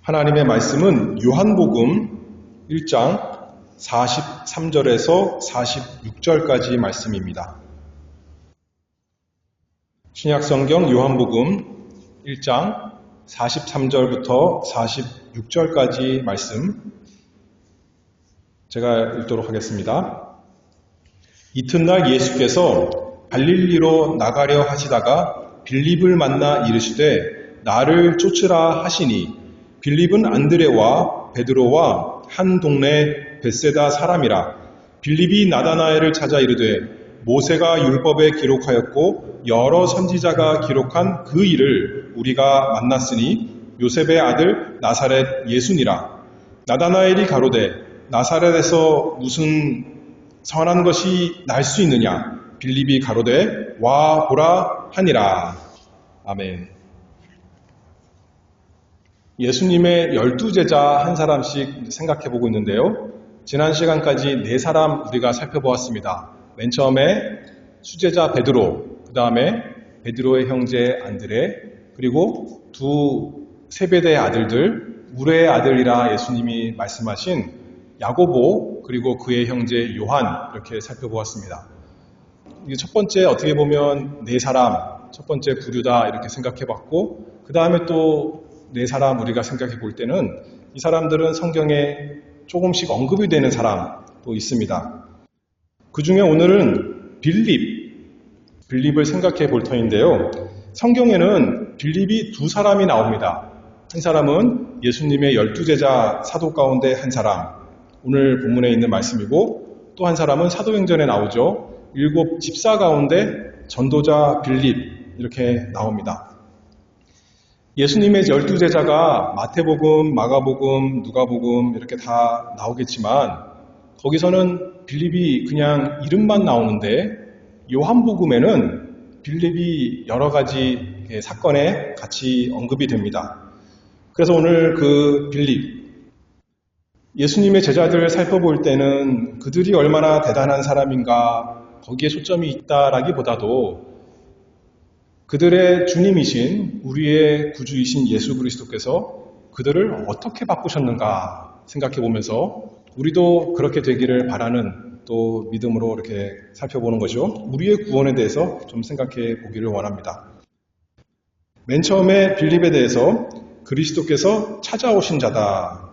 하나님의 말씀은 요한복음 1장 43절에서 46절까지 말씀입니다. 신약성경 요한복음 1장 43절부터 46절까지 말씀 제가 읽도록 하겠습니다. 이튿날 예수께서 갈릴리로 나가려 하시다가 빌립을 만나 이르시되 나를 쫓으라 하시니 빌립은 안드레와 베드로와 한 동네 벳세다 사람이라. 빌립이 나다나엘을 찾아 이르되 모세가 율법에 기록하였고 여러 선지자가 기록한 그 일을 우리가 만났으니 요셉의 아들 나사렛 예수니라. 나다나엘이 가로되 나사렛에서 무슨 선한 것이 날 수 있느냐? 빌립이 가로되 와 보라 하니라. 아멘. 예수님의 12제자 한 사람씩 생각해 보고 있는데요. 지난 시간까지 4사람 우리가 살펴보았습니다. 맨 처음에 수제자 베드로, 그 다음에 베드로의 형제 안드레, 그리고 두 세베대의 아들들, 우레의 아들이라 예수님이 말씀하신 야고보, 그리고 그의 형제 요한, 이렇게 살펴보았습니다. 이게 첫 번째 어떻게 보면 4사람, 첫 번째 부류다 이렇게 생각해 봤고, 그 다음에 또 4사람 우리가 생각해 볼 때는 이 사람들은 성경에 조금씩 언급이 되는 사람도 있습니다. 그 중에 오늘은 빌립을 생각해 볼 터인데요. 성경에는 빌립이 2사람이 나옵니다. 한 사람은 예수님의 12제자 사도 가운데 한 사람, 오늘 본문에 있는 말씀이고, 또 한 사람은 사도행전에 나오죠. 7 집사 가운데 전도자 빌립, 이렇게 나옵니다. 예수님의 12제자가 마태복음, 마가복음, 누가복음 이렇게 다 나오겠지만 거기서는 빌립이 그냥 이름만 나오는데 요한복음에는 빌립이 여러 가지 사건에 같이 언급이 됩니다. 그래서 오늘 그 빌립, 예수님의 제자들을 살펴볼 때는 그들이 얼마나 대단한 사람인가 거기에 초점이 있다라기보다도 그들의 주님이신 우리의 구주이신 예수 그리스도께서 그들을 어떻게 바꾸셨는가 생각해 보면서 우리도 그렇게 되기를 바라는 또 믿음으로 이렇게 살펴보는 것이죠. 우리의 구원에 대해서 좀 생각해 보기를 원합니다. 맨 처음에 빌립에 대해서 그리스도께서 찾아오신 자다.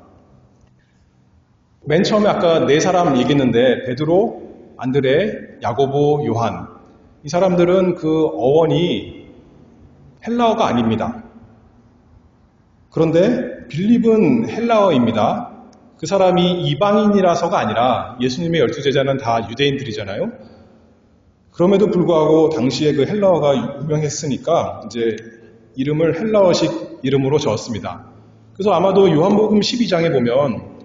맨 처음에 아까 4사람 얘기했는데 베드로, 안드레, 야고보, 요한, 이 사람들은 그 어원이 헬라어가 아닙니다. 그런데 빌립은 헬라어입니다. 그 사람이 이방인이라서가 아니라 예수님의 12제자는 다 유대인들이잖아요. 그럼에도 불구하고 당시에 그 헬라어가 유명했으니까 이제 이름을 헬라어식 이름으로 지었습니다. 그래서 아마도 요한복음 12장에 보면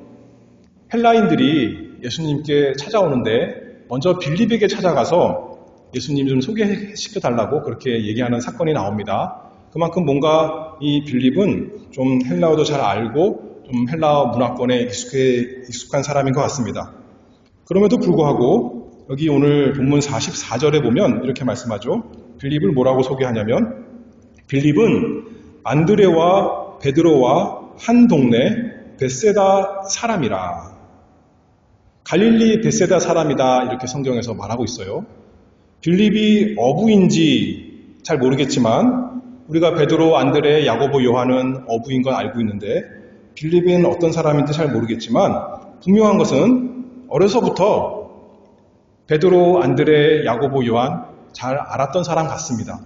헬라인들이 예수님께 찾아오는데 먼저 빌립에게 찾아가서 예수님 좀 소개시켜달라고 그렇게 얘기하는 사건이 나옵니다. 그만큼 뭔가 이 빌립은 좀 헬라어도 잘 알고 좀 헬라어 문화권에 익숙한 사람인 것 같습니다. 그럼에도 불구하고 여기 오늘 본문 44절에 보면 이렇게 말씀하죠. 빌립을 뭐라고 소개하냐면 빌립은 안드레와 베드로와 한 동네 벳세다 사람이라. 갈릴리 벳세다 사람이다 이렇게 성경에서 말하고 있어요. 빌립이 어부인지 잘 모르겠지만 우리가 베드로, 안드레, 야고보, 요한은 어부인 건 알고 있는데 빌립은 어떤 사람인지 잘 모르겠지만 분명한 것은 어려서부터 베드로, 안드레, 야고보, 요한 잘 알았던 사람 같습니다.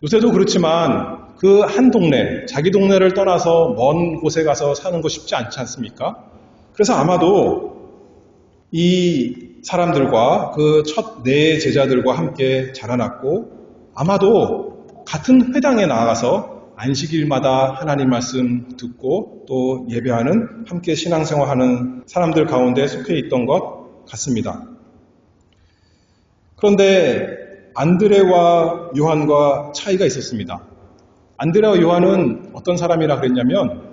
요새도 그렇지만 그 한 동네, 자기 동네를 떠나서 먼 곳에 가서 사는 거 쉽지 않지 않습니까? 그래서 아마도 이 사람들과 그 첫 4제자들과 함께 자라났고 아마도 같은 회당에 나가서 안식일마다 하나님 말씀 듣고 또 예배하는 함께 신앙생활하는 사람들 가운데 속해 있던 것 같습니다. 그런데 안드레와 요한과 차이가 있었습니다. 안드레와 요한은 어떤 사람이라 그랬냐면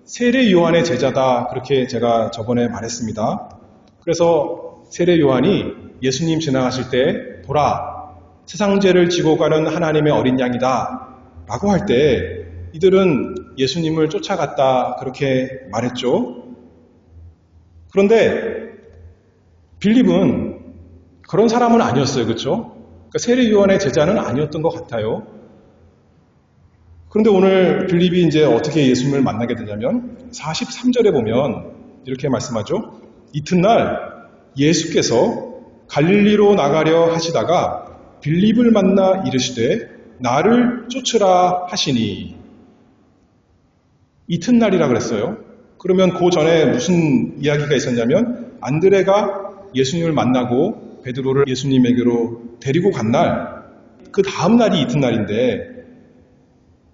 세례 요한의 제자다 그렇게 제가 저번에 말했습니다. 그래서 세례 요한이 예수님 지나가실 때 보라 세상 죄를 지고 가는 하나님의 어린 양이다 라고 할 때 이들은 예수님을 쫓아갔다 그렇게 말했죠. 그런데 빌립은 그런 사람은 아니었어요. 그렇죠? 그러니까 세례 요한의 제자는 아니었던 것 같아요. 그런데 오늘 빌립이 이제 어떻게 예수님을 만나게 되냐면 43절에 보면 이렇게 말씀하죠. 이튿날 예수께서 갈릴리로 나가려 하시다가 빌립을 만나 이르시되 나를 쫓으라 하시니. 이튿날이라 그랬어요. 그러면 그 전에 무슨 이야기가 있었냐면 안드레가 예수님을 만나고 베드로를 예수님에게로 데리고 간 날, 그 다음 날이 이튿날인데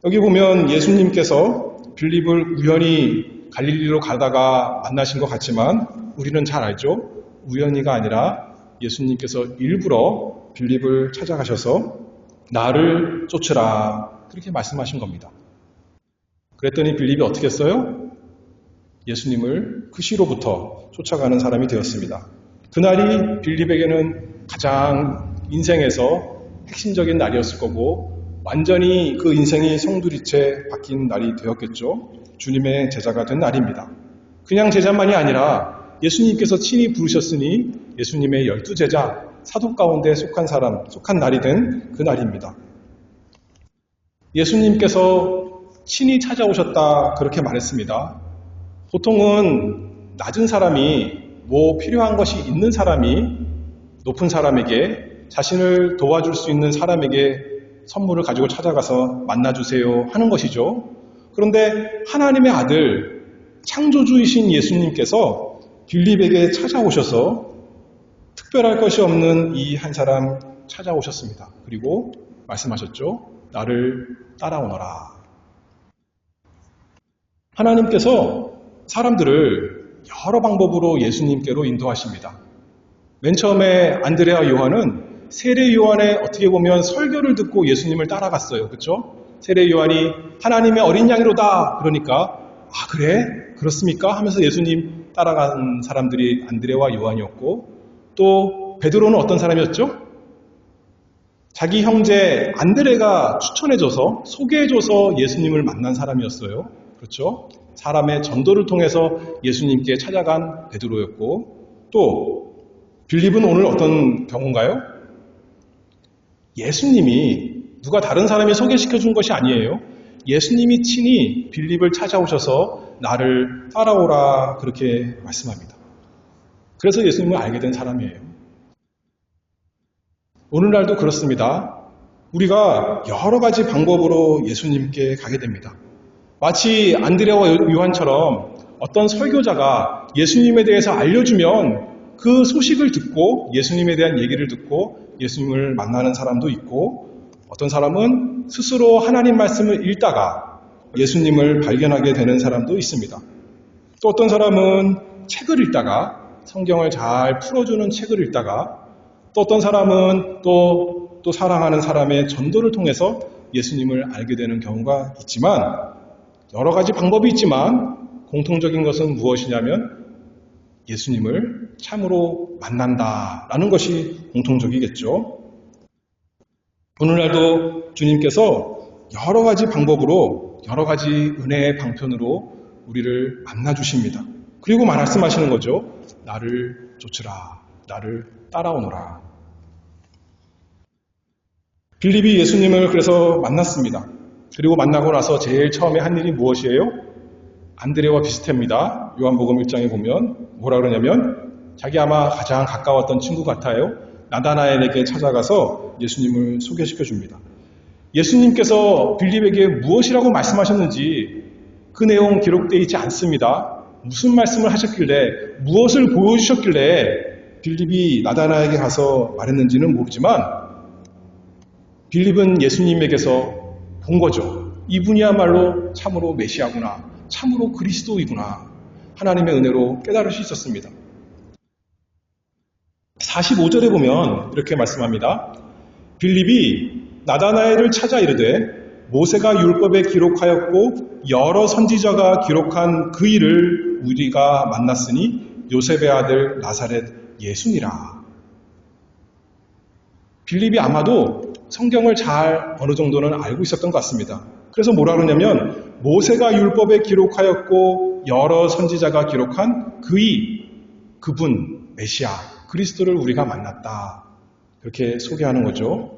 여기 보면 예수님께서 빌립을 우연히 갈릴리로 가다가 만나신 것 같지만 우리는 잘 알죠. 우연히가 아니라 예수님께서 일부러 빌립을 찾아가셔서 나를 쫓으라 그렇게 말씀하신 겁니다. 그랬더니 빌립이 어떻게 했어요? 예수님을 그 시로부터 쫓아가는 사람이 되었습니다. 그날이 빌립에게는 가장 인생에서 핵심적인 날이었을 거고 완전히 그 인생이 송두리째 바뀐 날이 되었겠죠. 주님의 제자가 된 날입니다. 그냥 제자만이 아니라 예수님께서 친히 부르셨으니 예수님의 12제자, 사도 가운데 속한 날이 된 그 날입니다. 예수님께서 친히 찾아오셨다 그렇게 말했습니다. 보통은 낮은 사람이 뭐 필요한 것이 있는 사람이 높은 사람에게 자신을 도와줄 수 있는 사람에게 선물을 가지고 찾아가서 만나주세요 하는 것이죠. 그런데 하나님의 아들 창조주이신 예수님께서 빌립에게 찾아오셔서 특별할 것이 없는 이 한 사람 찾아오셨습니다. 그리고 말씀하셨죠. 나를 따라오너라. 하나님께서 사람들을 여러 방법으로 예수님께로 인도하십니다. 맨 처음에 안드레와 요한은 세례 요한의 어떻게 보면 설교를 듣고 예수님을 따라갔어요. 그렇죠? 세례 요한이 하나님의 어린 양이로다. 그러니까 아 그래? 그렇습니까? 하면서 예수님 따라간 사람들이 안드레와 요한이었고 또 베드로는 어떤 사람이었죠? 자기 형제 안드레가 추천해줘서 소개해줘서 예수님을 만난 사람이었어요. 그렇죠? 사람의 전도를 통해서 예수님께 찾아간 베드로였고 또 빌립은 오늘 어떤 경우인가요? 예수님이 누가 다른 사람이 소개시켜 준 것이 아니에요. 예수님이 친히 빌립을 찾아오셔서 나를 따라오라 그렇게 말씀합니다. 그래서 예수님을 알게 된 사람이에요. 오늘날도 그렇습니다. 우리가 여러 가지 방법으로 예수님께 가게 됩니다. 마치 안드레와 요한처럼 어떤 설교자가 예수님에 대해서 알려주면 그 소식을 듣고 예수님에 대한 얘기를 듣고 예수님을 만나는 사람도 있고 어떤 사람은 스스로 하나님 말씀을 읽다가 예수님을 발견하게 되는 사람도 있습니다. 또 어떤 사람은 책을 읽다가 성경을 잘 풀어주는 책을 읽다가 또 어떤 사람은 또 사랑하는 사람의 전도를 통해서 예수님을 알게 되는 경우가 있지만 여러 가지 방법이 있지만 공통적인 것은 무엇이냐면 예수님을 참으로 만난다라는 것이 공통적이겠죠. 오늘날도 주님께서 여러 가지 방법으로 여러 가지 은혜의 방편으로 우리를 만나주십니다. 그리고 말씀하시는 거죠. 나를 쫓으라. 나를 따라오너라. 빌립이 예수님을 그래서 만났습니다. 그리고 만나고 나서 제일 처음에 한 일이 무엇이에요? 안드레와 비슷합니다. 요한복음 1장에 보면 뭐라 그러냐면 자기 아마 가장 가까웠던 친구 같아요. 나다나엘에게 찾아가서 예수님을 소개시켜 줍니다. 예수님께서 빌립에게 무엇이라고 말씀하셨는지 그 내용 기록되어 있지 않습니다. 무슨 말씀을 하셨길래 무엇을 보여주셨길래 빌립이 나다나에게 가서 말했는지는 모르지만 빌립은 예수님에게서 본 거죠. 이분이야말로 참으로 메시아구나. 참으로 그리스도이구나. 하나님의 은혜로 깨달을 수 있었습니다. 45절에 보면 이렇게 말씀합니다. 빌립이 나다나엘을 찾아 이르되 모세가 율법에 기록하였고 여러 선지자가 기록한 그 일을 우리가 만났으니 요셉의 아들 나사렛 예수니라. 빌립이 아마도 성경을 잘 어느 정도는 알고 있었던 것 같습니다. 그래서 뭐라 그러냐면 모세가 율법에 기록하였고 여러 선지자가 기록한 그분 메시아 그리스도를 우리가 만났다. 그렇게 소개하는 거죠.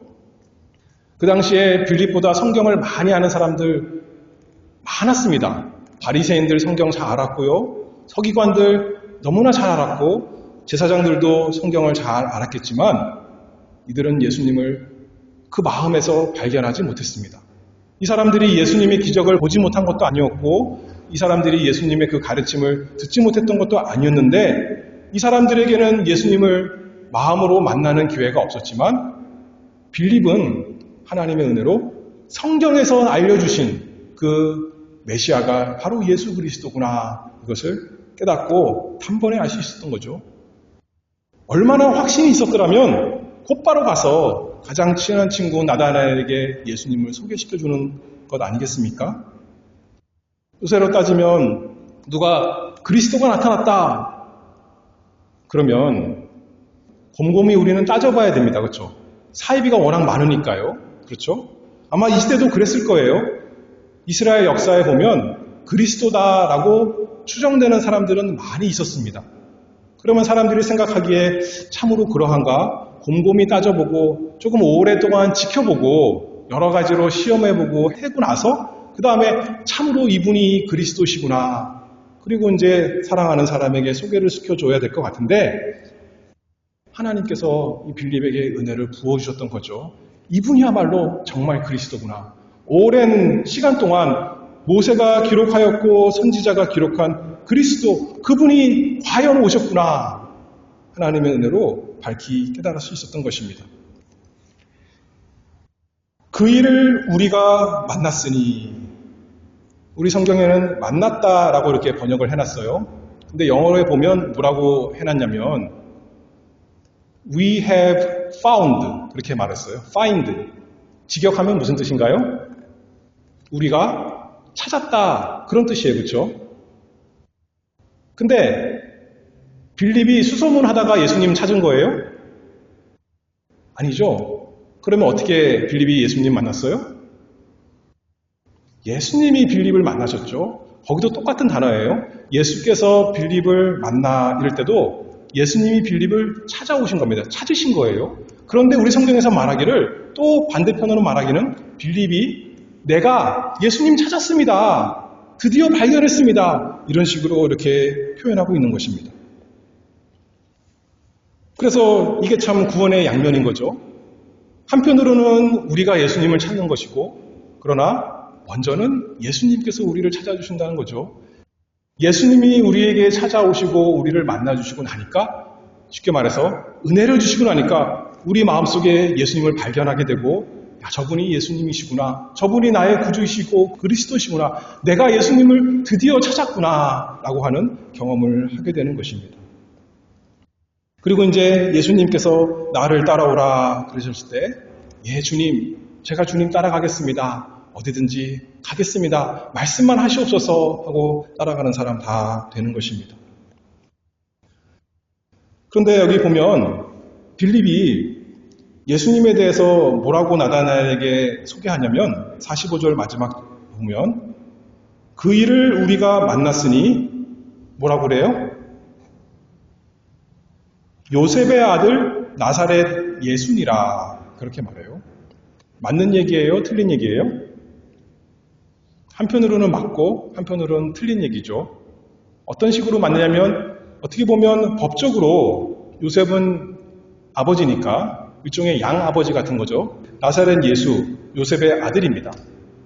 그 당시에 빌립보다 성경을 많이 아는 사람들 많았습니다. 바리새인들 성경 잘 알았고요. 서기관들 너무나 잘 알았고 제사장들도 성경을 잘 알았겠지만 이들은 예수님을 그 마음에서 발견하지 못했습니다. 이 사람들이 예수님의 기적을 보지 못한 것도 아니었고 이 사람들이 예수님의 그 가르침을 듣지 못했던 것도 아니었는데 이 사람들에게는 예수님을 마음으로 만나는 기회가 없었지만 빌립은 하나님의 은혜로 성경에서 알려주신 그 메시아가 바로 예수 그리스도구나 이것을 깨닫고 단번에 알 수 있었던 거죠. 얼마나 확신이 있었더라면 곧바로 가서 가장 친한 친구 나다나엘에게 예수님을 소개시켜주는 것 아니겠습니까? 요새로 따지면 누가 그리스도가 나타났다 그러면 곰곰이 우리는 따져봐야 됩니다. 그렇죠? 사이비가 워낙 많으니까요. 그렇죠? 아마 이 시대도 그랬을 거예요. 이스라엘 역사에 보면 그리스도다라고 추정되는 사람들은 많이 있었습니다. 그러면 사람들이 생각하기에 참으로 그러한가 곰곰이 따져보고 조금 오랫동안 지켜보고 여러 가지로 시험해보고 해고 나서 그 다음에 참으로 이분이 그리스도시구나 그리고 이제 사랑하는 사람에게 소개를 시켜줘야 될 것 같은데 하나님께서 이 빌립에게 은혜를 부어주셨던 거죠. 이분이야말로 정말 그리스도구나. 오랜 시간 동안 모세가 기록하였고 선지자가 기록한 그리스도 그분이 과연 오셨구나. 하나님의 은혜로 밝히 깨달을 수 있었던 것입니다. 그 일을 우리가 만났으니 우리 성경에는 만났다라고 이렇게 번역을 해놨어요. 근데 영어로에 보면 뭐라고 해놨냐면 We have found 그렇게 말했어요. find 직역하면 무슨 뜻인가요? 우리가 찾았다 그런 뜻이에요. 그렇죠? 근데 빌립이 수소문하다가 예수님 찾은 거예요? 아니죠. 그러면 어떻게 빌립이 예수님 만났어요? 예수님이 빌립을 만나셨죠. 거기도 똑같은 단어예요. 예수께서 빌립을 만나 이럴 때도 예수님이 빌립을 찾아오신 겁니다. 찾으신 거예요. 그런데 우리 성경에서 말하기를 또 반대편으로 말하기는 빌립이 내가 예수님 찾았습니다. 드디어 발견했습니다. 이런 식으로 이렇게 표현하고 있는 것입니다. 그래서 이게 참 구원의 양면인 거죠. 한편으로는 우리가 예수님을 찾는 것이고 그러나 먼저는 예수님께서 우리를 찾아주신다는 거죠. 예수님이 우리에게 찾아오시고 우리를 만나주시고 나니까 쉽게 말해서 은혜를 주시고 나니까 우리 마음속에 예수님을 발견하게 되고 야, 저분이 예수님이시구나. 저분이 나의 구주이시고 그리스도시구나. 내가 예수님을 드디어 찾았구나 라고 하는 경험을 하게 되는 것입니다. 그리고 이제 예수님께서 나를 따라오라 그러셨을 때 예 주님 제가 주님 따라가겠습니다. 어디든지 가겠습니다. 말씀만 하시옵소서 하고 따라가는 사람 다 되는 것입니다. 그런데 여기 보면 빌립이 예수님에 대해서 뭐라고 나다나엘에게 소개하냐면 45절 마지막 보면 그 일을 우리가 만났으니 뭐라고 그래요? 요셉의 아들 나사렛 예수니라 그렇게 말해요. 맞는 얘기예요? 틀린 얘기예요? 한편으로는 맞고 한편으로는 틀린 얘기죠. 어떤 식으로 맞느냐면 어떻게 보면 법적으로 요셉은 아버지니까 일종의 양아버지 같은 거죠. 나사렛 예수, 요셉의 아들입니다.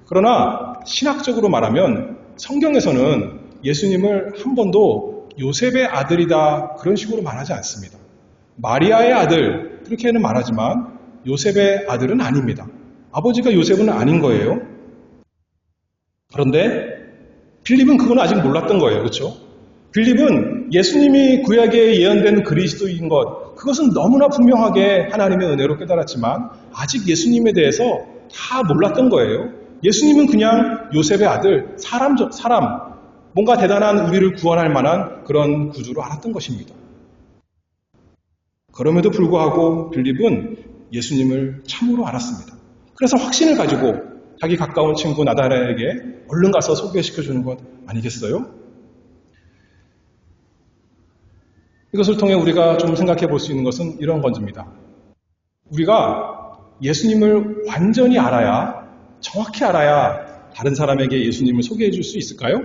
그러나 신학적으로 말하면 성경에서는 예수님을 한 번도 요셉의 아들이다 그런 식으로 말하지 않습니다. 마리아의 아들 그렇게는 말하지만 요셉의 아들은 아닙니다. 아버지가 요셉은 아닌 거예요. 그런데 빌립은 그건 아직 몰랐던 거예요. 그렇죠? 빌립은 예수님이 구약에 예언된 그리스도인 것 그것은 너무나 분명하게 하나님의 은혜로 깨달았지만 아직 예수님에 대해서 다 몰랐던 거예요. 예수님은 그냥 요셉의 아들, 사람, 뭔가 대단한 우리를 구원할 만한 그런 구주로 알았던 것입니다. 그럼에도 불구하고 빌립은 예수님을 참으로 알았습니다. 그래서 확신을 가지고 자기 가까운 친구 나다나엘에게 얼른 가서 소개시켜주는 것 아니겠어요? 이것을 통해 우리가 좀 생각해 볼 수 있는 것은 이런 건입니다. 우리가 예수님을 완전히 알아야, 정확히 알아야 다른 사람에게 예수님을 소개해 줄 수 있을까요?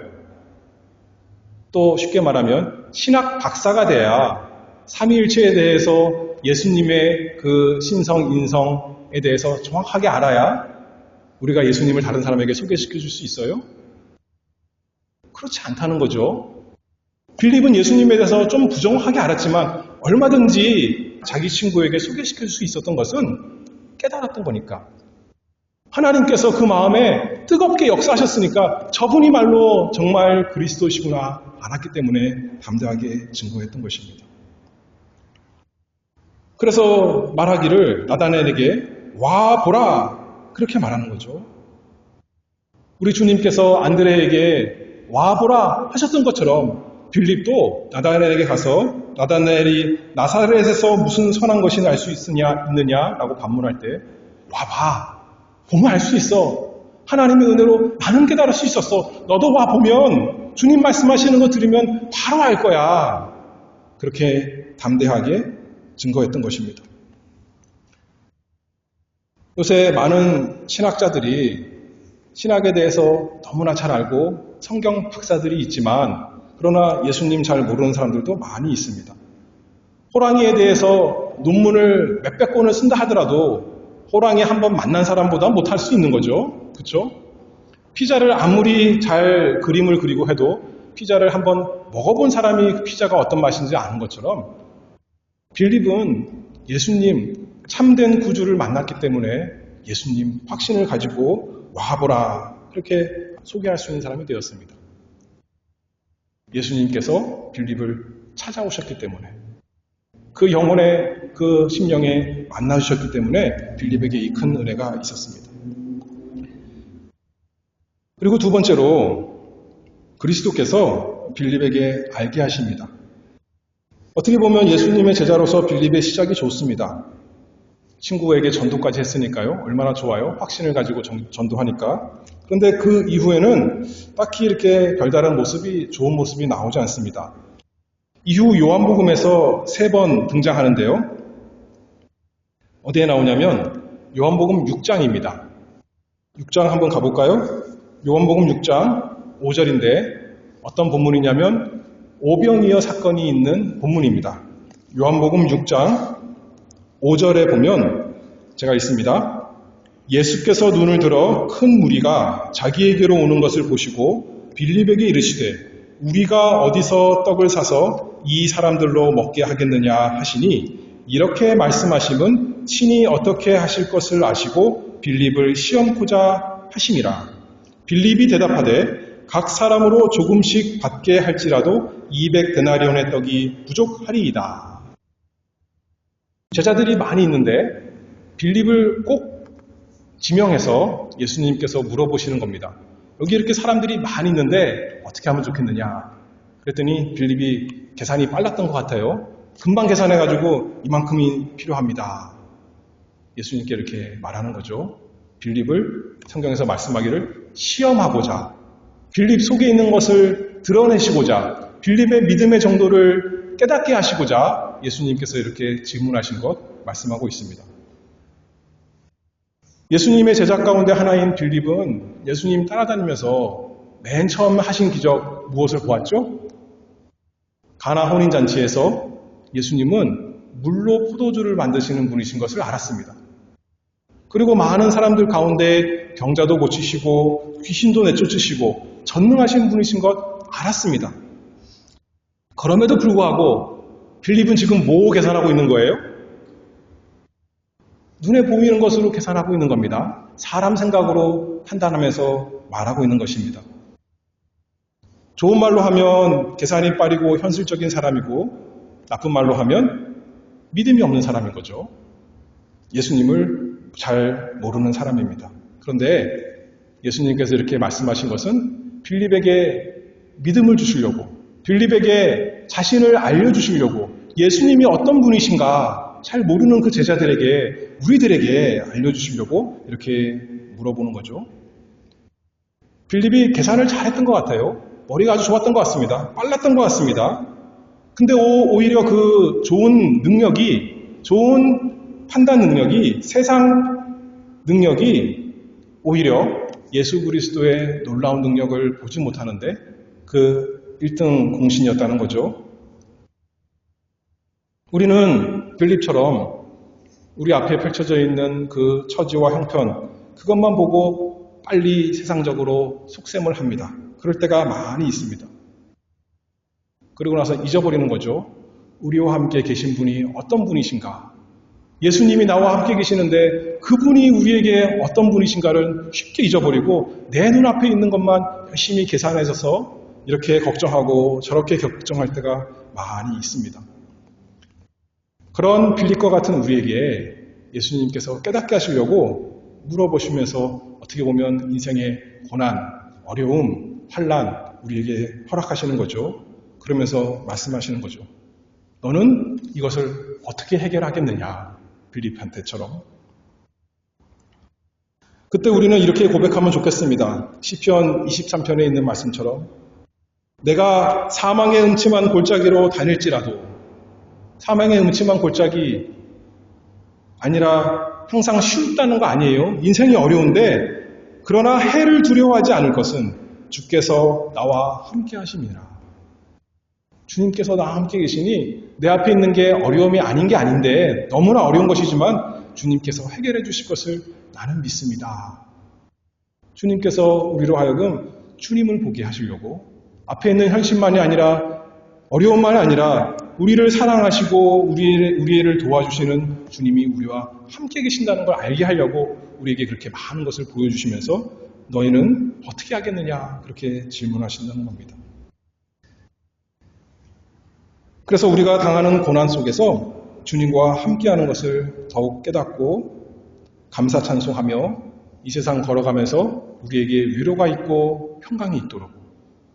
또 쉽게 말하면 신학 박사가 돼야 삼위일체에 대해서 예수님의 그 신성, 인성에 대해서 정확하게 알아야 우리가 예수님을 다른 사람에게 소개시켜 줄 수 있어요? 그렇지 않다는 거죠. 빌립은 예수님에 대해서 좀 부정확하게 알았지만 얼마든지 자기 친구에게 소개시켜 줄 수 있었던 것은 깨달았던 거니까. 하나님께서 그 마음에 뜨겁게 역사하셨으니까 저분이 말로 정말 그리스도시구나 알았기 때문에 담대하게 증거했던 것입니다. 그래서 말하기를 나다나엘에게 와 보라 그렇게 말하는 거죠. 우리 주님께서 안드레에게 와 보라 하셨던 것처럼 빌립도 나다나엘에게 가서 나다나엘이 나사렛에서 무슨 선한 것이 날 수 있느냐라고 반문할 때 와봐 보면 알 수 있어. 하나님의 은혜로 많은 깨달을 수 있었어. 너도 와 보면 주님 말씀하시는 거 들으면 바로 알 거야. 그렇게 담대하게 증거했던 것입니다. 요새 많은 신학자들이 신학에 대해서 너무나 잘 알고 성경 박사들이 있지만 그러나 예수님 잘 모르는 사람들도 많이 있습니다. 호랑이에 대해서 논문을 몇백 권을 쓴다 하더라도 호랑이 한 번 만난 사람보다 못할 수 있는 거죠. 그렇죠? 피자를 아무리 잘 그림을 그리고 해도 피자를 한번 먹어본 사람이 그 피자가 어떤 맛인지 아는 것처럼 빌립은 예수님 참된 구주를 만났기 때문에 예수님 확신을 가지고 와보라 그렇게 소개할 수 있는 사람이 되었습니다. 예수님께서 빌립을 찾아오셨기 때문에 그 영혼의 그 심령에 만나주셨기 때문에 빌립에게 이 큰 은혜가 있었습니다. 그리고 두 번째로 그리스도께서 빌립에게 알게 하십니다. 어떻게 보면 예수님의 제자로서 빌립의 시작이 좋습니다. 친구에게 전도까지 했으니까요. 얼마나 좋아요. 확신을 가지고 전도하니까. 그런데 그 이후에는 딱히 이렇게 별다른 모습이 좋은 모습이 나오지 않습니다. 이후 요한복음에서 3번 등장하는데요. 어디에 나오냐면 요한복음 6장입니다. 6장 한번 가볼까요? 요한복음 6장 5절인데 어떤 본문이냐면 오병이어 사건이 있는 본문입니다. 요한복음 6장 5절에 보면 제가 있습니다. 예수께서 눈을 들어 큰 무리가 자기에게로 오는 것을 보시고 빌립에게 이르시되 우리가 어디서 떡을 사서 이 사람들로 먹게 하겠느냐 하시니 이렇게 말씀하심은 친히 어떻게 하실 것을 아시고 빌립을 시험코자 하심이라. 빌립이 대답하되 각 사람으로 조금씩 받게 할지라도 200데나리온의 떡이 부족하리이다. 제자들이 많이 있는데 빌립을 꼭 지명해서 예수님께서 물어보시는 겁니다. 여기 이렇게 사람들이 많이 있는데 어떻게 하면 좋겠느냐. 그랬더니 빌립이 계산이 빨랐던 것 같아요. 금방 계산해가지고 이만큼이 필요합니다. 예수님께 이렇게 말하는 거죠. 빌립을 성경에서 말씀하기를 시험하고자 빌립 속에 있는 것을 드러내시고자 빌립의 믿음의 정도를 깨닫게 하시고자 예수님께서 이렇게 질문하신 것 말씀하고 있습니다. 예수님의 제자 가운데 하나인 빌립은 예수님 따라다니면서 맨 처음 하신 기적 무엇을 보았죠? 가나 혼인잔치에서 예수님은 물로 포도주를 만드시는 분이신 것을 알았습니다. 그리고 많은 사람들 가운데 병자도 고치시고 귀신도 내쫓으시고 전능하신 분이신 것 알았습니다. 그럼에도 불구하고 빌립은 지금 뭐 계산하고 있는 거예요? 눈에 보이는 것으로 계산하고 있는 겁니다. 사람 생각으로 판단하면서 말하고 있는 것입니다. 좋은 말로 하면 계산이 빠르고 현실적인 사람이고 나쁜 말로 하면 믿음이 없는 사람인 거죠. 예수님을 잘 모르는 사람입니다. 그런데 예수님께서 이렇게 말씀하신 것은 빌립에게 믿음을 주시려고 빌립에게 자신을 알려주시려고 예수님이 어떤 분이신가 잘 모르는 그 제자들에게 우리들에게 알려주시려고 이렇게 물어보는 거죠. 빌립이 계산을 잘했던 것 같아요. 머리가 아주 좋았던 것 같습니다. 빨랐던 것 같습니다. 근데 오히려 그 좋은 능력이, 좋은 판단 능력이, 세상 능력이 오히려 예수 그리스도의 놀라운 능력을 보지 못하는데 그 1등 공신이었다는 거죠. 우리는 빌립처럼 우리 앞에 펼쳐져 있는 그 처지와 형편, 그것만 보고 빨리 세상적으로 속셈을 합니다. 그럴 때가 많이 있습니다. 그리고 나서 잊어버리는 거죠. 우리와 함께 계신 분이 어떤 분이신가? 예수님이 나와 함께 계시는데 그분이 우리에게 어떤 분이신가를 쉽게 잊어버리고 내 눈앞에 있는 것만 열심히 계산해서 이렇게 걱정하고 저렇게 걱정할 때가 많이 있습니다. 그런 빌립과 같은 우리에게 예수님께서 깨닫게 하시려고 물어보시면서 어떻게 보면 인생의 고난, 어려움, 환난 우리에게 허락하시는 거죠. 그러면서 말씀하시는 거죠. 너는 이것을 어떻게 해결하겠느냐, 빌립한테처럼. 그때 우리는 이렇게 고백하면 좋겠습니다. 시편 23편에 있는 말씀처럼 내가 사망의 음침한 골짜기로 다닐지라도 사망의 음침한 골짜기 아니라 항상 쉽다는 거 아니에요. 인생이 어려운데 그러나 해를 두려워하지 않을 것은 주께서 나와 함께 하심이라. 주님께서 나와 함께 계시니 내 앞에 있는 게 어려움이 아닌 게 아닌데 너무나 어려운 것이지만 주님께서 해결해 주실 것을 나는 믿습니다. 주님께서 우리로 하여금 주님을 보게 하시려고 앞에 있는 현실만이 아니라 어려움만이 아니라 우리를 사랑하시고 우리를 도와주시는 주님이 우리와 함께 계신다는 걸 알게 하려고 우리에게 그렇게 많은 것을 보여주시면서 너희는 어떻게 하겠느냐 그렇게 질문하신다는 겁니다. 그래서 우리가 당하는 고난 속에서 주님과 함께하는 것을 더욱 깨닫고 감사 찬송하며 이 세상 걸어가면서 우리에게 위로가 있고 평강이 있도록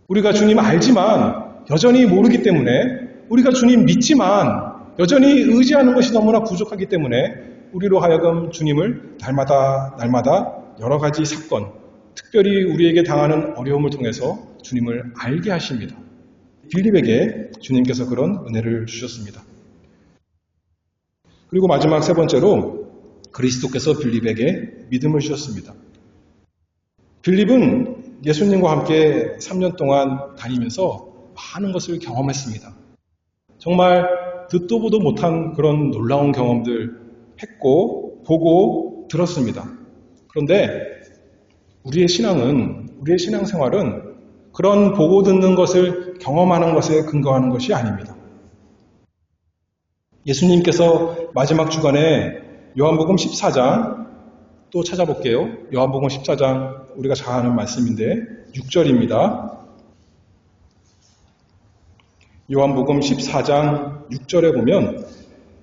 우리가 주님 알지만 여전히 모르기 때문에 우리가 주님 믿지만 여전히 의지하는 것이 너무나 부족하기 때문에 우리로 하여금 주님을 날마다 여러 가지 사건, 특별히 우리에게 당하는 어려움을 통해서 주님을 알게 하십니다. 빌립에게 주님께서 그런 은혜를 주셨습니다. 그리고 마지막 세 번째로 그리스도께서 빌립에게 믿음을 주셨습니다. 빌립은 예수님과 함께 3년 동안 다니면서 많은 것을 경험했습니다. 정말 듣도 보도 못한 그런 놀라운 경험들 했고 보고 들었습니다. 그런데 우리의 신앙생활은 그런 보고 듣는 것을 경험하는 것에 근거하는 것이 아닙니다. 예수님께서 마지막 주간에 요한복음 14장 또 찾아볼게요. 요한복음 14장 우리가 잘 아는 말씀인데 6절입니다. 요한복음 14장 6절에 보면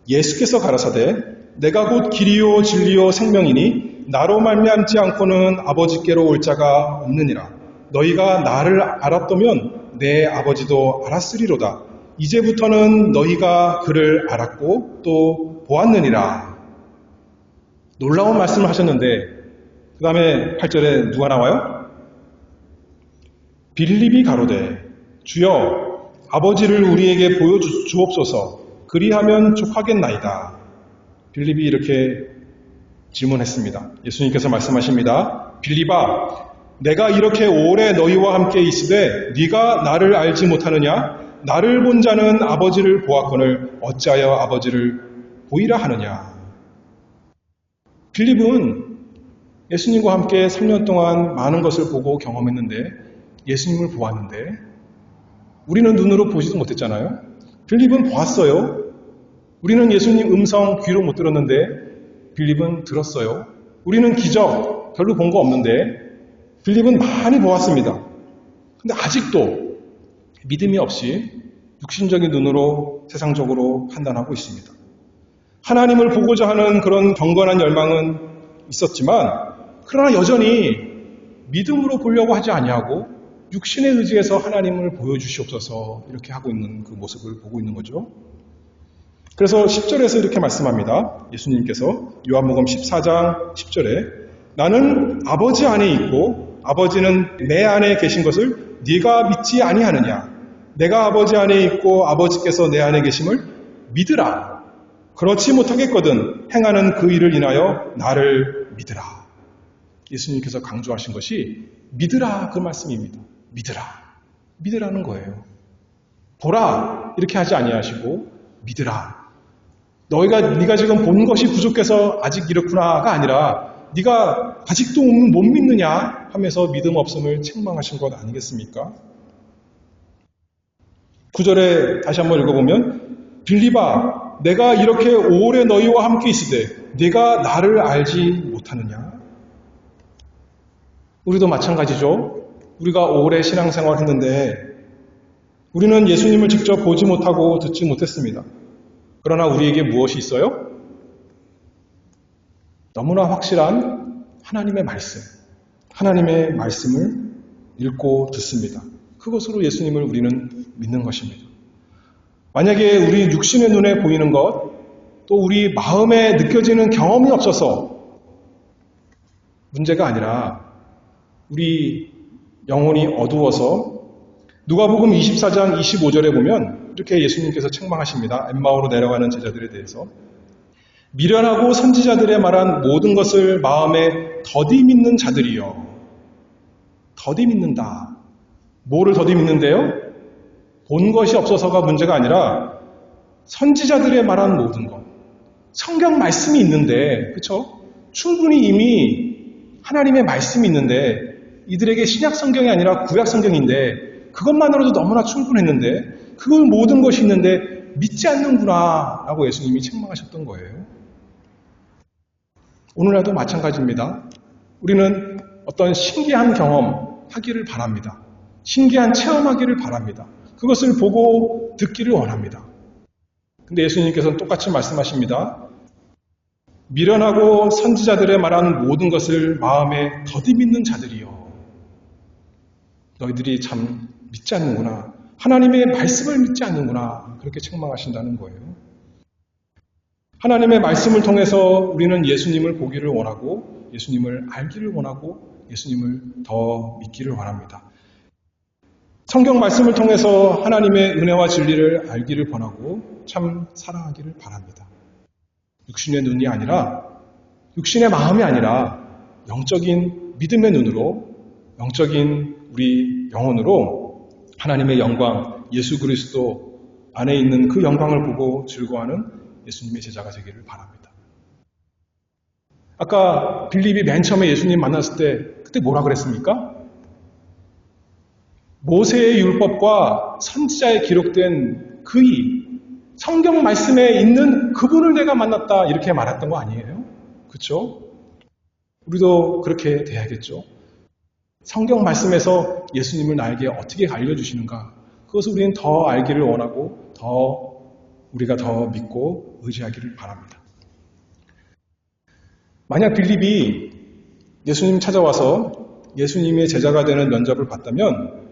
예수께서 가라사대 내가 곧 길이요 진리요 생명이니 나로 말미암지 않고는 아버지께로 올 자가 없느니라. 너희가 나를 알았다면 내 아버지도 알았으리로다. 이제부터는 너희가 그를 알았고 또 보았느니라. 놀라운 말씀을 하셨는데 그 다음에 8절에 누가 나와요? 빌립이 가로되 주여 아버지를 우리에게 보여주옵소서 그리하면 족하겠나이다. 빌립이 이렇게 질문했습니다. 예수님께서 말씀하십니다. 빌립아 내가 이렇게 오래 너희와 함께 있으되 네가 나를 알지 못하느냐? 나를 본 자는 아버지를 보았거늘 어찌하여 아버지를 보이라 하느냐? 빌립은 예수님과 함께 3년 동안 많은 것을 보고 경험했는데 예수님을 보았는데 우리는 눈으로 보지도 못했잖아요. 빌립은 보았어요. 우리는 예수님 음성 귀로 못 들었는데 빌립은 들었어요. 우리는 기적 별로 본 거 없는데 빌립은 많이 보았습니다. 근데 아직도 믿음이 없이 육신적인 눈으로 세상적으로 판단하고 있습니다. 하나님을 보고자 하는 그런 경건한 열망은 있었지만 그러나 여전히 믿음으로 보려고 하지 아니하고 육신에 의지해서 하나님을 보여주시옵소서 이렇게 하고 있는 그 모습을 보고 있는 거죠. 그래서 10절에서 이렇게 말씀합니다. 예수님께서 요한복음 14장 10절에 나는 아버지 안에 있고 아버지는 내 안에 계신 것을 네가 믿지 아니하느냐. 내가 아버지 안에 있고 아버지께서 내 안에 계심을 믿으라. 그렇지 못하겠거든 행하는 그 일을 인하여 나를 믿으라. 예수님께서 강조하신 것이 믿으라 그 말씀입니다. 믿으라. 믿으라는 거예요. 보라 이렇게 하지 아니하시고 믿으라. 네가 지금 본 것이 부족해서 아직 이렇구나가 아니라 네가 아직도 못 믿느냐 하면서 믿음 없음을 책망하신 것 아니겠습니까? 9절에 다시 한번 읽어보면 빌립아 내가 이렇게 오래 너희와 함께 있으되 네가 나를 알지 못하느냐? 우리도 마찬가지죠. 우리가 오래 신앙생활 했는데 우리는 예수님을 직접 보지 못하고 듣지 못했습니다. 그러나 우리에게 무엇이 있어요? 너무나 확실한 하나님의 말씀, 하나님의 말씀을 읽고 듣습니다. 그것으로 예수님을 우리는 믿는 것입니다. 만약에 우리 육신의 눈에 보이는 것, 또 우리 마음에 느껴지는 경험이 없어서 문제가 아니라 우리 영혼이 어두워서 누가복음 24장 25절에 보면 이렇게 예수님께서 책망하십니다. 엠마오로 내려가는 제자들에 대해서 미련하고 선지자들의 말한 모든 것을 마음에 더디 믿는 자들이여. 더디 믿는다. 뭐를 더디 믿는데요? 본 것이 없어서가 문제가 아니라 선지자들의 말한 모든 것. 성경 말씀이 있는데, 그렇죠? 충분히 이미 하나님의 말씀이 있는데 이들에게 신약 성경이 아니라 구약 성경인데 그것만으로도 너무나 충분했는데 그걸 모든 것이 있는데 믿지 않는구나 라고 예수님이 책망하셨던 거예요. 오늘날도 마찬가지입니다. 우리는 어떤 신기한 경험 하기를 바랍니다. 신기한 체험하기를 바랍니다. 그것을 보고 듣기를 원합니다. 근데 예수님께서는 똑같이 말씀하십니다. 미련하고 선지자들의 말한 모든 것을 마음에 더디 믿는 자들이요. 너희들이 참 믿지 않는구나. 하나님의 말씀을 믿지 않는구나. 그렇게 책망하신다는 거예요. 하나님의 말씀을 통해서 우리는 예수님을 보기를 원하고 예수님을 알기를 원하고 예수님을 더 믿기를 원합니다. 성경 말씀을 통해서 하나님의 은혜와 진리를 알기를 원하고 참 사랑하기를 바랍니다. 육신의 눈이 아니라 육신의 마음이 아니라 영적인 믿음의 눈으로 영적인 우리 영혼으로 하나님의 영광 예수 그리스도 안에 있는 그 영광을 보고 즐거워하는 예수님의 제자가 되기를 바랍니다. 아까 빌립이 맨 처음에 예수님 만났을 때 그때 뭐라 그랬습니까? 모세의 율법과 선지자에 기록된 그이 성경 말씀에 있는 그분을 내가 만났다 이렇게 말했던 거 아니에요? 그렇죠? 우리도 그렇게 돼야겠죠. 성경 말씀에서 예수님을 나에게 어떻게 알려주시는가 그것을 우리는 더 알기를 원하고 우리가 더 믿고 의지하기를 바랍니다. 만약 빌립이 예수님 찾아와서 예수님의 제자가 되는 면접을 봤다면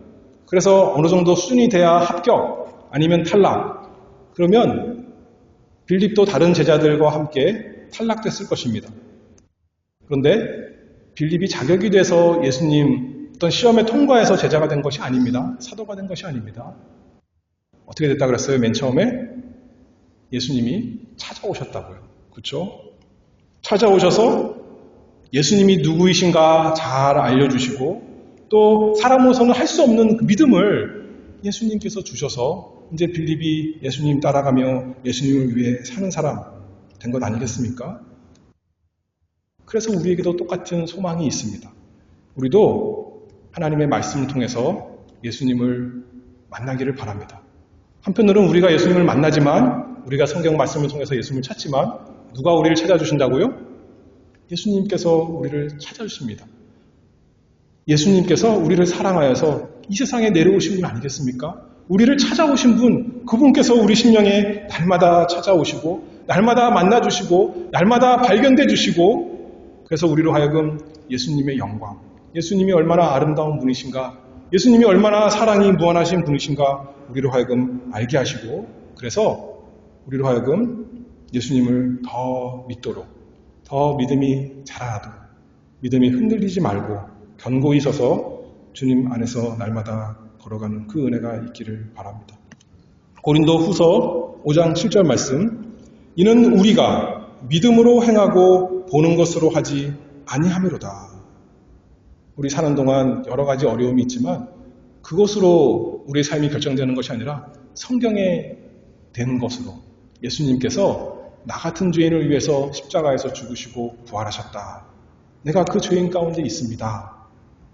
그래서 어느 정도 수준이 돼야 합격 아니면 탈락 그러면 빌립도 다른 제자들과 함께 탈락됐을 것입니다. 그런데 빌립이 자격이 돼서 예수님 어떤 시험에 통과해서 제자가 된 것이 아닙니다. 사도가 된 것이 아닙니다. 어떻게 됐다 그랬어요? 맨 처음에 예수님이 찾아오셨다고요. 그렇죠? 찾아오셔서 예수님이 누구이신가 잘 알려주시고 또 사람으로서는 할 수 없는 그 믿음을 예수님께서 주셔서 이제 빌립이 예수님 따라가며 예수님을 위해 사는 사람 된 것 아니겠습니까? 그래서 우리에게도 똑같은 소망이 있습니다. 우리도 하나님의 말씀을 통해서 예수님을 만나기를 바랍니다. 한편으로는 우리가 예수님을 만나지만 우리가 성경 말씀을 통해서 예수님을 찾지만 누가 우리를 찾아주신다고요? 예수님께서 우리를 찾아주십니다. 예수님께서 우리를 사랑하여서 이 세상에 내려오신 분 아니겠습니까? 우리를 찾아오신 분, 그분께서 우리 심령에 날마다 찾아오시고 날마다 만나주시고 날마다 발견돼 주시고 그래서 우리로 하여금 예수님의 영광, 예수님이 얼마나 아름다운 분이신가, 예수님이 얼마나 사랑이 무한하신 분이신가 우리로 하여금 알게 하시고 그래서 우리로 하여금 예수님을 더 믿도록 더 믿음이 자라나도록 믿음이 흔들리지 말고 견고히 서서 주님 안에서 날마다 걸어가는 그 은혜가 있기를 바랍니다. 고린도 후서 5장 7절 말씀, 이는 우리가 믿음으로 행하고 보는 것으로 하지 아니함이로다. 우리 사는 동안 여러 가지 어려움이 있지만 그것으로 우리의 삶이 결정되는 것이 아니라 성경에 되는 것으로, 예수님께서 나 같은 죄인을 위해서 십자가에서 죽으시고 부활하셨다. 내가 그 죄인 가운데 있습니다.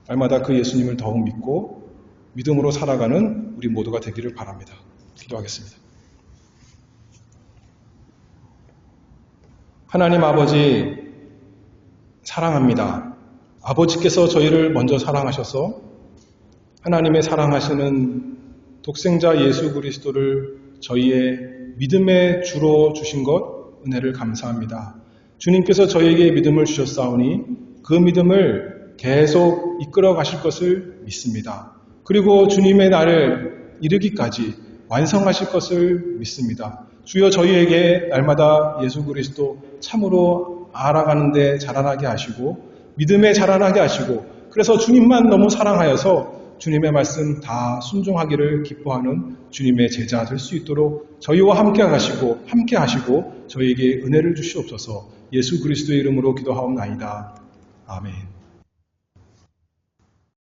날마다 그 예수님을 더욱 믿고 믿음으로 살아가는 우리 모두가 되기를 바랍니다. 기도하겠습니다. 하나님 아버지, 사랑합니다. 아버지께서 저희를 먼저 사랑하셔서 하나님의 사랑하시는 독생자 예수 그리스도를 저희의 믿음의 주로 주신 것 은혜를 감사합니다. 주님께서 저희에게 믿음을 주셨사오니 그 믿음을 계속 이끌어 가실 것을 믿습니다. 그리고 주님의 날을 이르기까지 완성하실 것을 믿습니다. 주여 저희에게 날마다 예수 그리스도 참으로 알아가는데 자라나게 하시고 믿음에 자라나게 하시고 그래서 주님만 너무 사랑하여서 주님의 말씀 다 순종하기를 기뻐하는 주님의 제자 될 수 있도록 저희와 함께 하시고 저희에게 은혜를 주시옵소서. 예수 그리스도의 이름으로 기도하옵나이다. 아멘.